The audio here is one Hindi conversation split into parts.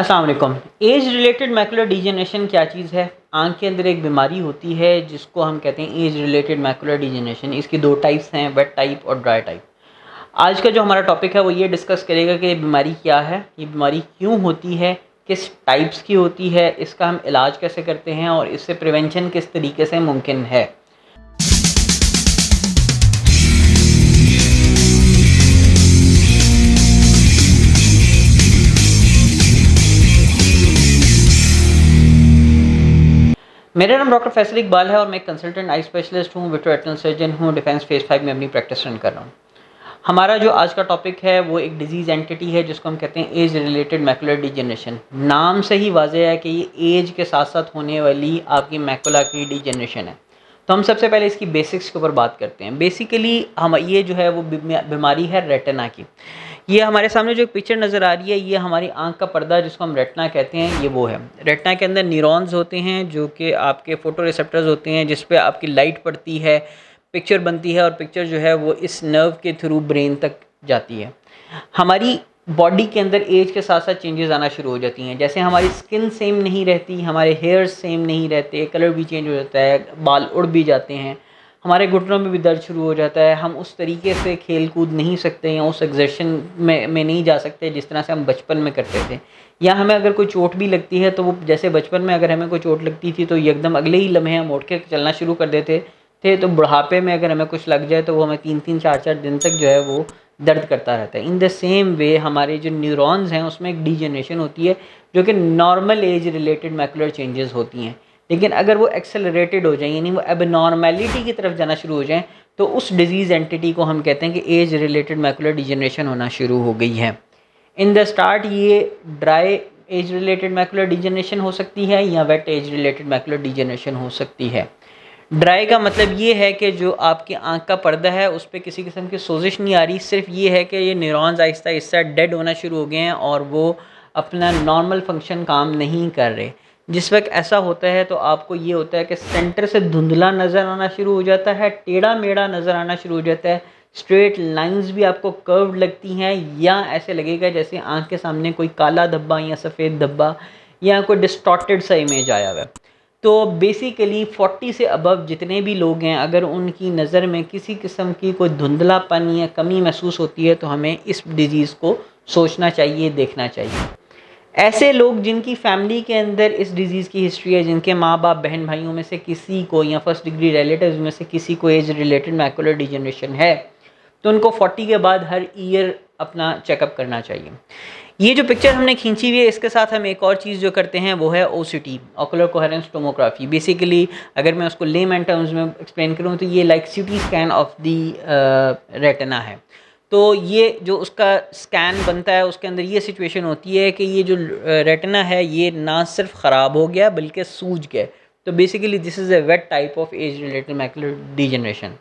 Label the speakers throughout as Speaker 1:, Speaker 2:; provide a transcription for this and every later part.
Speaker 1: अस्सलाम वालेकुम। एज रिलेटेड मैकुलर डिजेनरेशन क्या चीज़ है? आँख के अंदर एक बीमारी होती है जिसको हम कहते हैं एज रिलेटेड मैकुलर डिजेनरेशन। इसकी दो टाइप्स हैं, वेट टाइप और ड्राई टाइप। आज का जो हमारा टॉपिक है वो ये डिस्कस करेगा कि ये बीमारी क्या है, ये बीमारी क्यों होती है, किस टाइप्स की होती है, इसका हम इलाज कैसे करते हैं और इससे प्रिवेंशन किस तरीके से मुमकिन है। मेरा नाम डॉक्टर फैसल इकबाल है और मैं कंसल्टेंट आई स्पेशलिस्ट हूँ, विट्रो सर्जन हूँ। डिफेंस फेज 5 में अपनी प्रैक्टिस रन कर रहा हूँ। हमारा जो आज का टॉपिक है वो एक डिजीज़ एंटिटी है जिसको हम कहते हैं एज रिलेटेड मैकुलर डिजेनरेशन। नाम से ही वाज़ेह है कि ये एज के साथ साथ होने वाली आपकी मैकुला की डिजेनरेशन है। तो हम सबसे पहले इसकी बेसिक्स के ऊपर बात करते हैं। बेसिकली हम ये जो है वो बीमारी है रेटिना की। ये हमारे सामने जो एक पिक्चर नज़र आ रही है ये हमारी आंख का पर्दा जिसको हम रेटिना कहते हैं, ये वो है। रेटिना के अंदर न्यूरॉन्स होते हैं जो कि आपके फोटो रिसेप्टर्स होते हैं जिस पे आपकी लाइट पड़ती है, पिक्चर बनती है और पिक्चर जो है वो इस नर्व के थ्रू ब्रेन तक जाती है। हमारी बॉडी के अंदर एज के साथ साथ चेंजेस आना शुरू हो जाती हैं। जैसे हमारी स्किन सेम नहीं रहती, हमारे हेयर्स सेम नहीं रहते, कलर भी चेंज हो जाता है, बाल उड़ भी जाते हैं, हमारे घुटनों में भी दर्द शुरू हो जाता है, हम उस तरीके से खेल कूद नहीं सकते या उस एग्जर्शन में नहीं जा सकते जिस तरह से हम बचपन में करते थे। या हमें अगर कोई चोट भी लगती है तो वो जैसे बचपन में अगर हमें कोई चोट लगती थी तो एकदम अगले ही लम्हे हम उठ के चलना शुरू कर देते थे, तो बुढ़ापे में अगर हमें कुछ लग जाए तो वो हमें 3-3 4-4 दिन तक जो है वो दर्द करता रहता है। इन द सेम वे हमारे जो न्यूरॉन्स हैं उसमें एक डिजेनरेशन होती है जो कि normal as related macular changes होती हैं। लेकिन अगर वो एक्सेलरेटेड हो जाए यानी वो एबनॉर्मेलिटी की तरफ जाना शुरू हो जाए तो उस डिजीज़ एंटिटी को हम कहते हैं कि एज रिलेटेड मैकुलर डिजेनरेशन होना शुरू हो गई है। इन द स्टार्ट ये dry age related macular degeneration हो सकती है या wet age related macular degeneration हो सकती है। ड्राई का मतलब ये है कि जो आपकी आंख का पर्दा है उस पर किसी किस्म की सोजिश नहीं आ रही, सिर्फ ये है कि ये न्यूरॉन्स आहिस्ता आहिस्ता डेड होना शुरू हो गए हैं और वो अपना नॉर्मल फंक्शन काम नहीं कर रहे। जिस वक्त ऐसा होता है तो आपको ये होता है कि सेंटर से धुंधला नज़र आना शुरू हो जाता है, टेढ़ा मेढ़ा नज़र आना शुरू हो जाता है, स्ट्रेट लाइंस भी आपको कर्व्ड लगती हैं या ऐसे लगेगा जैसे आंख के सामने कोई काला धब्बा या सफ़ेद धब्बा या कोई डिस्टॉर्टेड सा इमेज आया हुआ है। तो बेसिकली 40 से अबव जितने भी लोग हैं अगर उनकी नज़र में किसी किस्म की कोई धुंधलापन या कमी महसूस होती है तो हमें इस डिज़ीज़ को सोचना चाहिए, देखना चाहिए। ऐसे लोग जिनकी फैमिली के अंदर इस डिज़ीज़ की हिस्ट्री है, जिनके माँ बाप बहन भाइयों में से किसी को या फर्स्ट डिग्री रिलेटिव्स में से किसी को एज रिलेटेड मैकुलर डिजेनरेशन है तो उनको 40 के बाद हर ईयर अपना चेकअप करना चाहिए। ये जो पिक्चर हमने खींची हुई है इसके साथ हम एक और चीज़ जो करते हैं वो है OCT, ocular coherence tomography. Basically अगर मैं उसको लेमैन टर्म्स में एक्सप्लेन करूँ तो ये like CT scan of the retina है। तो ये जो उसका स्कैन बनता है उसके अंदर ये सिचुएशन होती है कि ये जो रेटिना है ये ना सिर्फ ख़राब हो गया बल्कि सूज गया। तो basically this is a wet type of age related macular degeneration.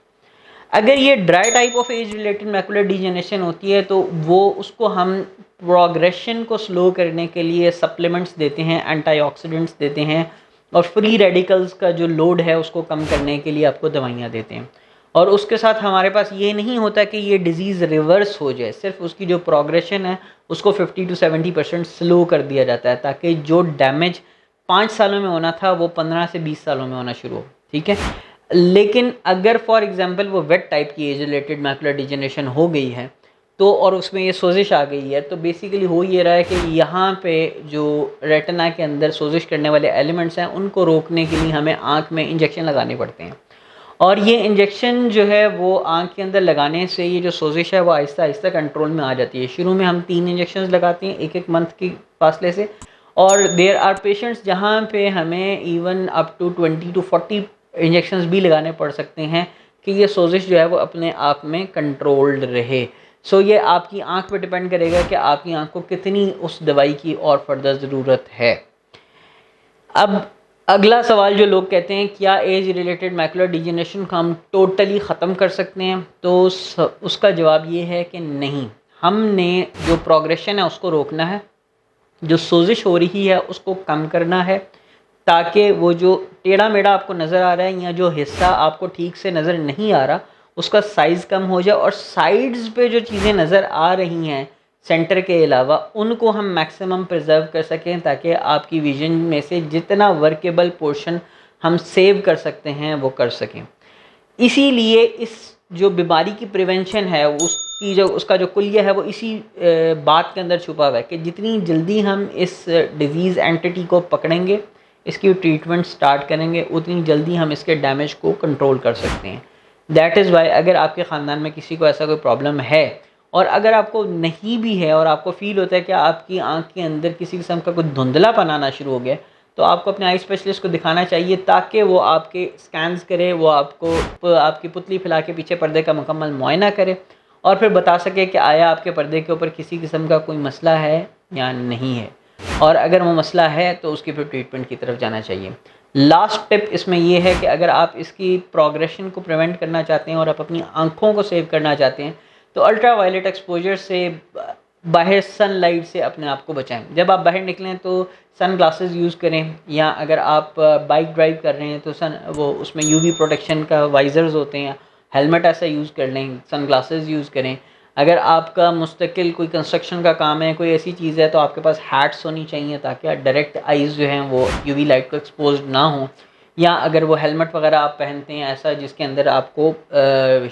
Speaker 1: अगर ये dry type of age related macular degeneration होती है तो वो उसको हम प्रोग्रेशन को स्लो करने के लिए सप्लीमेंट्स देते हैं, एंटीऑक्सीडेंट्स देते हैं और फ्री रेडिकल्स का जो लोड है उसको कम करने के लिए आपको दवाइयाँ देते हैं। और उसके साथ हमारे पास ये नहीं होता कि ये डिज़ीज़ रिवर्स हो जाए, सिर्फ उसकी जो प्रोग्रेशन है उसको 50 to 70% स्लो कर दिया जाता है ताकि जो डैमेज 5 सालों में होना था वो 15 से 20 सालों में होना शुरू हो। ठीक है, लेकिन अगर फॉर एग्जांपल वो वेट टाइप की एज रिलेटेड मैकुलर डिजेनरेशन हो गई है तो और उसमें ये सोजिश आ गई है तो बेसिकली हो ये रहा है कि यहाँ पे जो रेटिना के अंदर सोजिश करने वाले एलिमेंट्स हैं उनको रोकने के लिए हमें आँख में इंजेक्शन लगाने पड़ते हैं। और ये इंजेक्शन जो है वो आँख के अंदर लगाने से ये जो सोजिश है वो आहिस्ता आहिस्ता कंट्रोल में आ जाती है। शुरू में हम 3 इंजेक्शन लगाते हैं 1-1 मंथ की फासले से और देयर आर पेशेंट्स जहाँ पे हमें even up to 20 to 40 injections भी लगाने पड़ सकते हैं कि ये सोजिश जो है वो अपने आप में कंट्रोल्ड रहे। सो ये आपकी आंख पे डिपेंड करेगा कि आपकी आंख को कितनी उस दवाई की और फर्दर ज़रूरत है। अब अगला सवाल जो लोग कहते हैं क्या एज रिलेटेड मैकुलर डिजेनरेशन को हम टोटली ख़त्म कर सकते हैं, तो उसका जवाब ये है कि नहीं। हमने जो प्रोग्रेशन है उसको रोकना है, जो सोजिश हो रही है उसको कम करना है ताकि वो जो टेढ़ा मेढ़ा आपको नज़र आ रहा है या जो हिस्सा आपको ठीक से नज़र नहीं आ रहा उसका साइज़ कम हो जाए और साइड्स पे जो चीज़ें नज़र आ रही हैं सेंटर के अलावा उनको हम मैक्सिमम प्रिजर्व कर सकें, ताकि आपकी विजन में से जितना वर्केबल पोर्शन हम सेव कर सकते हैं वो कर सकें। इसीलिए इस जो बीमारी की प्रिवेंशन है उसका जो कुल्या है वो इसी बात के अंदर छुपा हुआ है कि जितनी जल्दी हम इस डिज़ीज़ एंटिटी को पकड़ेंगे, इसकी ट्रीटमेंट स्टार्ट करेंगे, उतनी जल्दी हम इसके डैमेज को कंट्रोल कर सकते हैं। दैट इज़ वाई अगर आपके ख़ानदान में किसी को ऐसा कोई प्रॉब्लम है, और अगर आपको नहीं भी है और आपको फ़ील होता है कि आपकी आँख के अंदर किसी किस्म का कोई धुंधलापन आना शुरू हो गया, तो आपको अपने आई स्पेशलिस्ट को दिखाना चाहिए, ताकि वो आपके स्कैन्स करे, वो आपको आपकी पुतली फैला के पीछे पर्दे का मुकम्मल मुआयना करे और फिर बता सके कि आया आपके पर्दे के ऊपर किसी किस्म का कोई मसला है या नहीं है, और अगर वो मसला है तो उसकी फिर ट्रीटमेंट की तरफ जाना चाहिए। लास्ट टिप इसमें ये है कि अगर आप इसकी प्रोग्रेशन को प्रिवेंट करना चाहते हैं और आप अपनी आँखों को सेव करना चाहते हैं, तो अल्ट्रा वायलेट एक्सपोजर से बाहर सनलाइट से अपने आप को बचाएं। जब आप बाहर निकलें तो सन ग्लासेस यूज़ करें, या अगर आप बाइक ड्राइव कर रहे हैं तो उसमें यूवी प्रोटेक्शन का वाइज़र्स होते हैं, हेलमेट ऐसा यूज़ कर लें, सन ग्लासेस यूज़ करें। अगर आपका मुस्तकिल कोई कंस्ट्रक्शन का काम है, कोई ऐसी चीज़ है, तो आपके पास हैट्स होनी चाहिए ताकि डायरेक्ट आइज़ जो हैं वो यूवी लाइट को एक्सपोज ना हो। या अगर वो हेलमेट वगैरह आप पहनते हैं ऐसा जिसके अंदर आपको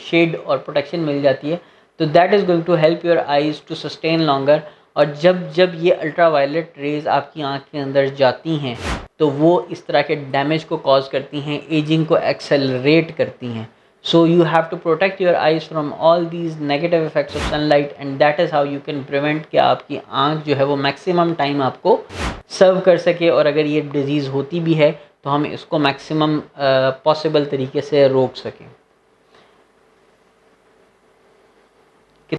Speaker 1: शेड और प्रोटेक्शन मिल जाती है, तो that is going to help your eyes to sustain longer. और जब ये अल्ट्रा वायलेट रेज़ आपकी आँख के अंदर जाती हैं तो वो इस तरह के डैमेज को कॉज करती हैं, एजिंग को एक्सेलरेट करती हैं। So you have to protect your eyes from all these negative effects of sunlight, and that is how you can prevent कि आपकी आँख जो है वो मैक्सिमम टाइम आपको सर्व कर सके, और अगर ये डिज़ीज़ होती भी है तो हम इसको मैक्सिमम पॉसिबल तरीके से रोक सकें।